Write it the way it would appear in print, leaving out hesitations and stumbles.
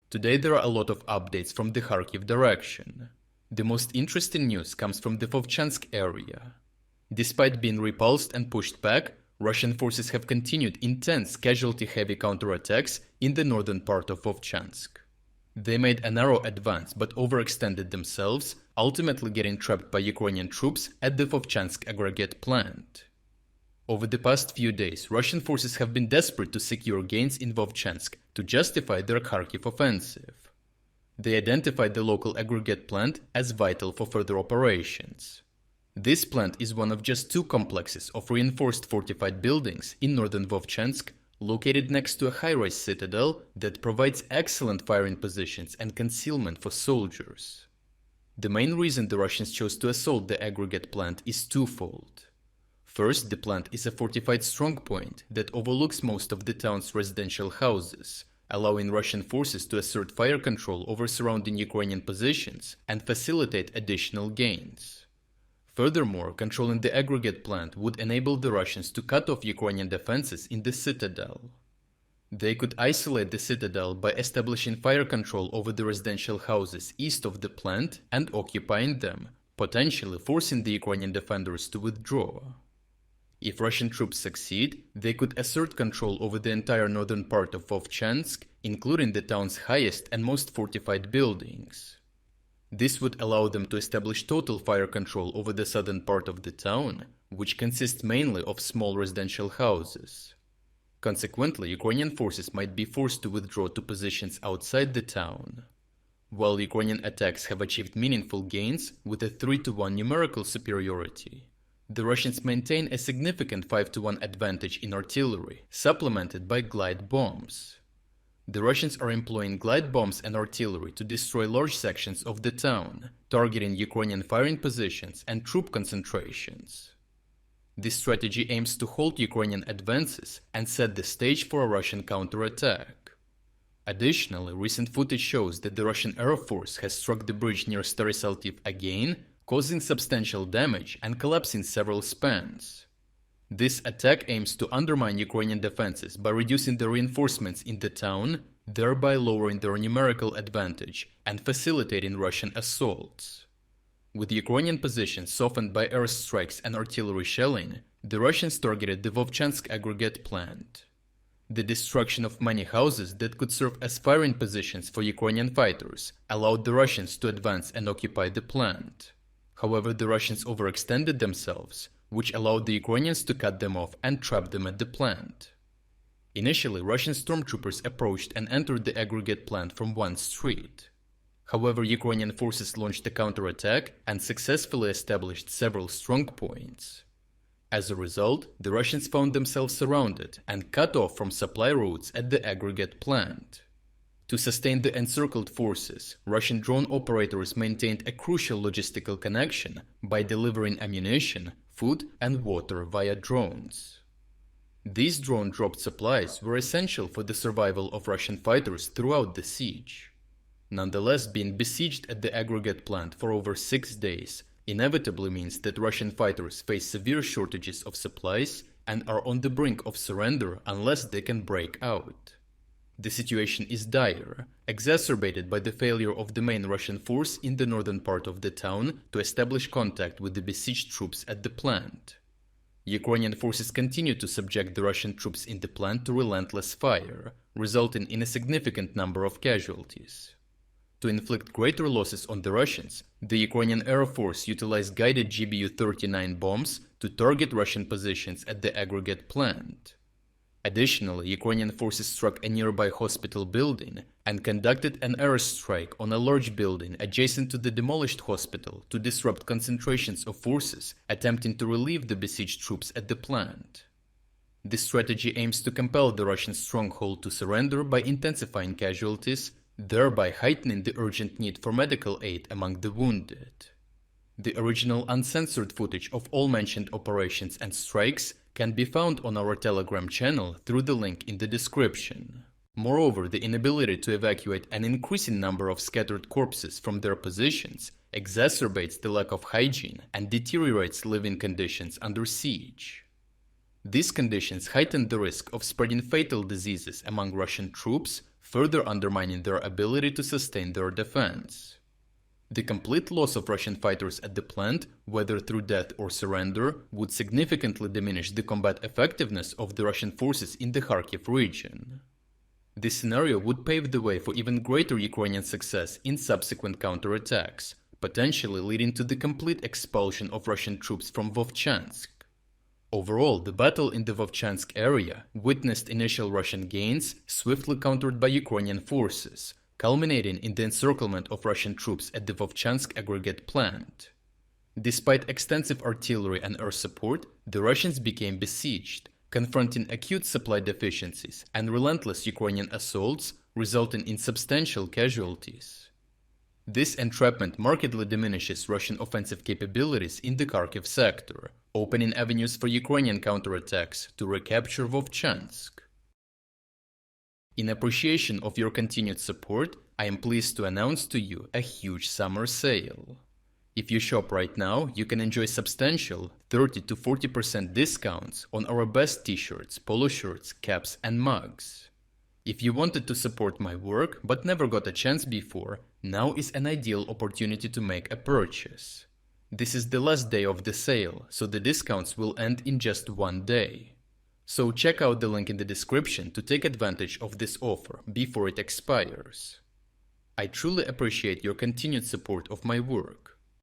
Today there are a lot of updates from the Kharkiv direction. The most interesting news comes from the Vovchansk area. Despite being repulsed and pushed back, Russian forces have continued intense casualty-heavy counterattacks in the northern part of Vovchansk. They made a narrow advance but overextended themselves, ultimately getting trapped by Ukrainian troops at the Vovchansk Aggregate Plant. Over the past few days, Russian forces have been desperate to secure gains in Vovchansk to justify their Kharkiv offensive. They identified the local aggregate plant as vital for further operations. This plant is one of just two complexes of reinforced fortified buildings in northern Vovchansk, located next to a high-rise citadel that provides excellent firing positions and concealment for soldiers. The main reason the Russians chose to assault the aggregate plant is twofold. First, the plant is a fortified strongpoint that overlooks most of the town's residential houses, allowing Russian forces to assert fire control over surrounding Ukrainian positions and facilitate additional gains. Furthermore, controlling the aggregate plant would enable the Russians to cut off Ukrainian defenses in the citadel. They could isolate the citadel by establishing fire control over the residential houses east of the plant and occupying them, potentially forcing the Ukrainian defenders to withdraw. If Russian troops succeed, they could assert control over the entire northern part of Vovchansk, including the town's highest and most fortified buildings. This would allow them to establish total fire control over the southern part of the town, which consists mainly of small residential houses. Consequently, Ukrainian forces might be forced to withdraw to positions outside the town. While Ukrainian attacks have achieved meaningful gains with a 3-to-1 numerical superiority, the Russians maintain a significant 5-to-1 advantage in artillery, supplemented by glide bombs. The Russians are employing glide bombs and artillery to destroy large sections of the town, targeting Ukrainian firing positions and troop concentrations. This strategy aims to halt Ukrainian advances and set the stage for a Russian counterattack. Additionally, recent footage shows that the Russian Air Force has struck the bridge near Staroseltiv again, causing substantial damage and collapsing several spans. This attack aims to undermine Ukrainian defenses by reducing the reinforcements in the town, thereby lowering their numerical advantage and facilitating Russian assaults. With Ukrainian positions softened by airstrikes and artillery shelling, the Russians targeted the Vovchansk Aggregate Plant. The destruction of many houses that could serve as firing positions for Ukrainian fighters allowed the Russians to advance and occupy the plant. However, the Russians overextended themselves, which allowed the Ukrainians to cut them off and trap them at the plant. Initially, Russian stormtroopers approached and entered the aggregate plant from one street. However, Ukrainian forces launched a counterattack and successfully established several strongpoints. As a result, the Russians found themselves surrounded and cut off from supply routes at the aggregate plant. To sustain the encircled forces, Russian drone operators maintained a crucial logistical connection by delivering ammunition, food and water via drones. These drone-dropped supplies were essential for the survival of Russian fighters throughout the siege. Nonetheless, being besieged at the aggregate plant for over 6 days inevitably means that Russian fighters face severe shortages of supplies and are on the brink of surrender unless they can break out. The situation is dire, exacerbated by the failure of the main Russian force in the northern part of the town to establish contact with the besieged troops at the plant. Ukrainian forces continue to subject the Russian troops in the plant to relentless fire, resulting in a significant number of casualties. To inflict greater losses on the Russians, the Ukrainian Air Force utilized guided GBU-39 bombs to target Russian positions at the aggregate plant. Additionally, Ukrainian forces struck a nearby hospital building and conducted an airstrike on a large building adjacent to the demolished hospital to disrupt concentrations of forces attempting to relieve the besieged troops at the plant. This strategy aims to compel the Russian stronghold to surrender by intensifying casualties, thereby heightening the urgent need for medical aid among the wounded. The original uncensored footage of all mentioned operations and strikes can be found on our Telegram channel through the link in the description. Moreover, the inability to evacuate an increasing number of scattered corpses from their positions exacerbates the lack of hygiene and deteriorates living conditions under siege. These conditions heighten the risk of spreading fatal diseases among Russian troops, further undermining their ability to sustain their defense. The complete loss of Russian fighters at the plant, whether through death or surrender, would significantly diminish the combat effectiveness of the Russian forces in the Kharkiv region. This scenario would pave the way for even greater Ukrainian success in subsequent counterattacks, potentially leading to the complete expulsion of Russian troops from Vovchansk. Overall, the battle in the Vovchansk area witnessed initial Russian gains swiftly countered by Ukrainian forces, culminating in the encirclement of Russian troops at the Vovchansk Aggregate Plant. Despite extensive artillery and air support, the Russians became besieged, confronting acute supply deficiencies and relentless Ukrainian assaults, resulting in substantial casualties. This entrapment markedly diminishes Russian offensive capabilities in the Kharkiv sector, opening avenues for Ukrainian counterattacks to recapture Vovchansk. In appreciation of your continued support, I am pleased to announce to you a huge summer sale. If you shop right now, you can enjoy substantial 30 to 40% discounts on our best t-shirts, polo shirts, caps and mugs. If you wanted to support my work but never got a chance before, now is an ideal opportunity to make a purchase. This is the last day of the sale, so the discounts will end in just one day. So check out the link in the description to take advantage of this offer before it expires. I truly appreciate your continued support of my work.